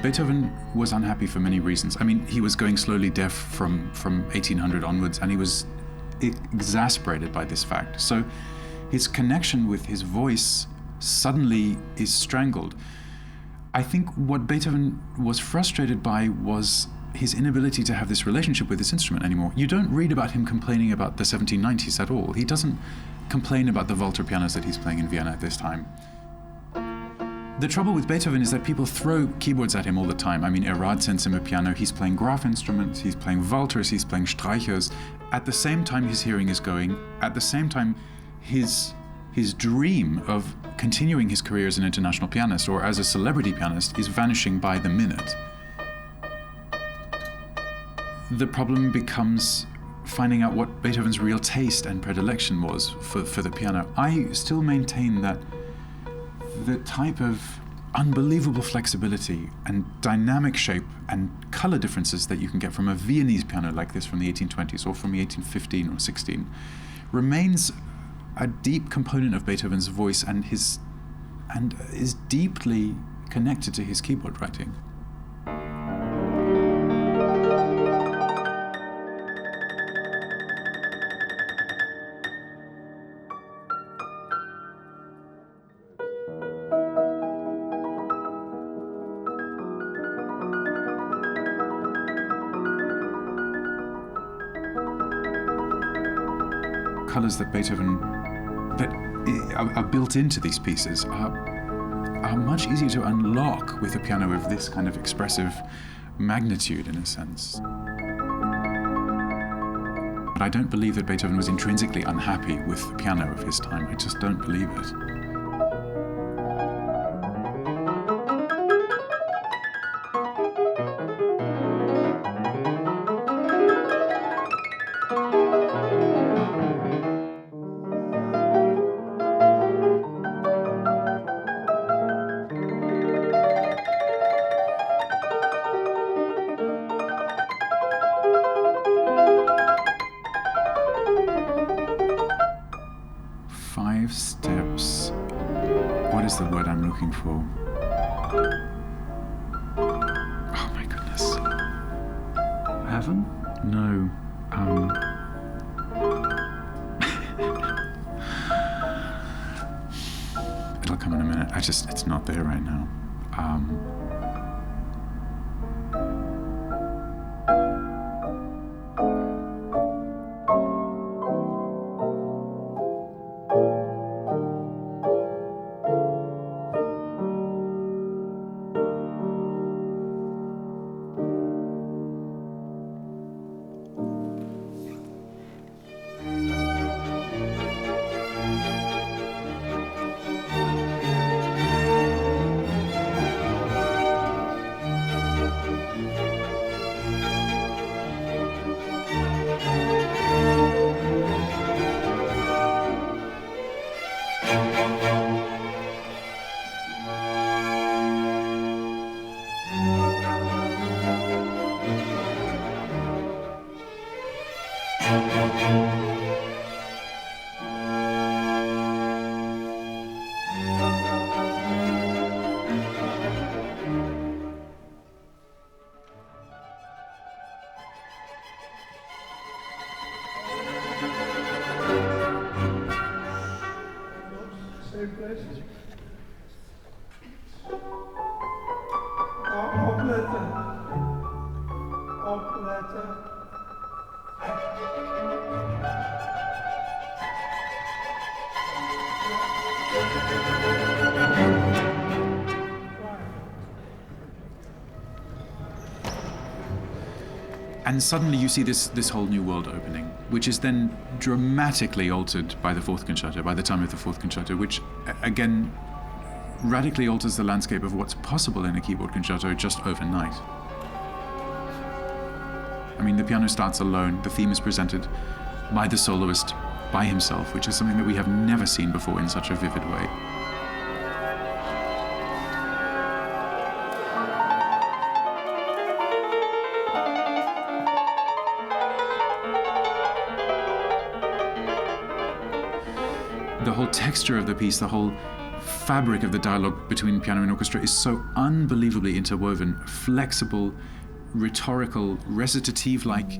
Beethoven was unhappy for many reasons. I mean, he was going slowly deaf from 1800 onwards, and he was exasperated by this fact. So his connection with his voice suddenly is strangled. I think what Beethoven was frustrated by was his inability to have this relationship with this instrument anymore. You don't read about him complaining about the 1790s at all. He doesn't complain about the Walter pianos that he's playing in Vienna at this time. The trouble with Beethoven is that people throw keyboards at him all the time. I mean, Erard sends him a piano, he's playing Graf instruments, he's playing Walters, he's playing Streichers. At the same time his hearing is going, at the same time his dream of continuing his career as an international pianist or as a celebrity pianist is vanishing by the minute. The problem becomes finding out what Beethoven's real taste and predilection was for the piano. I still maintain that the type of unbelievable flexibility and dynamic shape and color differences that you can get from a Viennese piano like this from the 1820s or from the 1815 or 16 remains a deep component of Beethoven's voice and is deeply connected to his keyboard writing. Colors that Beethoven that are built into these pieces are much easier to unlock with a piano of this kind of expressive magnitude, in a sense. But I don't believe that Beethoven was intrinsically unhappy with the piano of his time. I just don't believe it. Steps. What is the word I'm looking for? Oh my goodness. Heaven? No. It'll come in a minute. It's not there right now. Opletten. And suddenly you see this whole new world opening, which is then dramatically altered by the fourth concerto, by the time of the fourth concerto, which again radically alters the landscape of what's possible in a keyboard concerto just overnight. I mean, the piano starts alone, the theme is presented by the soloist, by himself, which is something that we have never seen before in such a vivid way. The whole texture of the piece, the whole fabric of the dialogue between piano and orchestra is so unbelievably interwoven, flexible, rhetorical, recitative-like.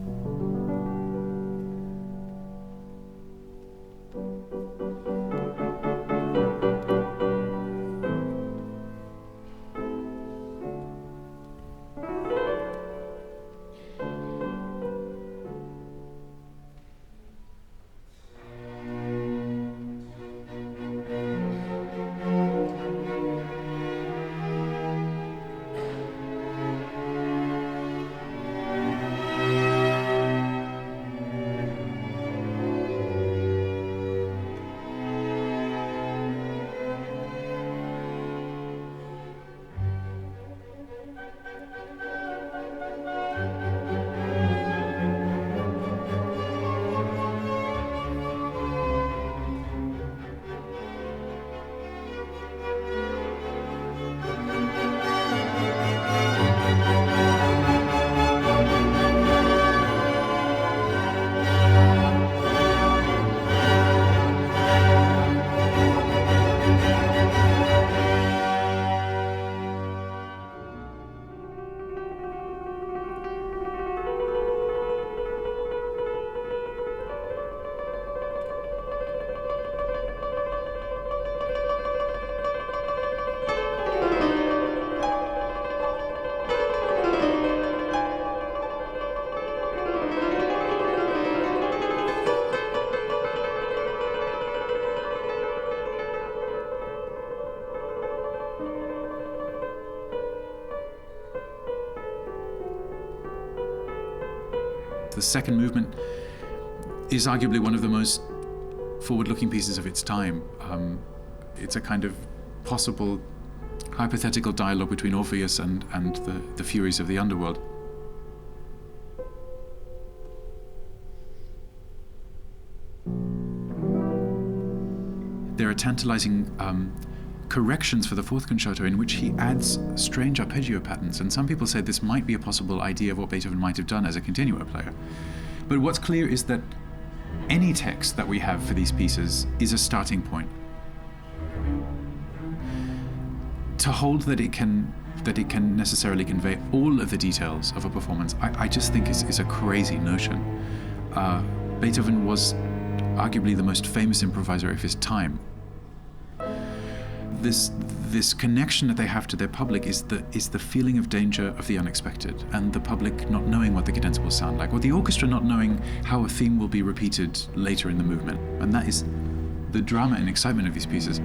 The second movement is arguably one of the most forward-looking pieces of its time. It's a kind of possible hypothetical dialogue between Orpheus and the furies of the underworld. There are tantalizing corrections for the fourth concerto in which he adds strange arpeggio patterns, and some people say this might be a possible idea of what Beethoven might have done as a continuo player. But what's clear is that any text that we have for these pieces is a starting point. To hold that it can necessarily convey all of the details of a performance, I just think is a crazy notion. Beethoven was arguably the most famous improviser of his time. This connection that they have to their public is the feeling of danger of the unexpected, and the public not knowing what the cadenza will sound like, or the orchestra not knowing how a theme will be repeated later in the movement. And that is the drama and excitement of these pieces.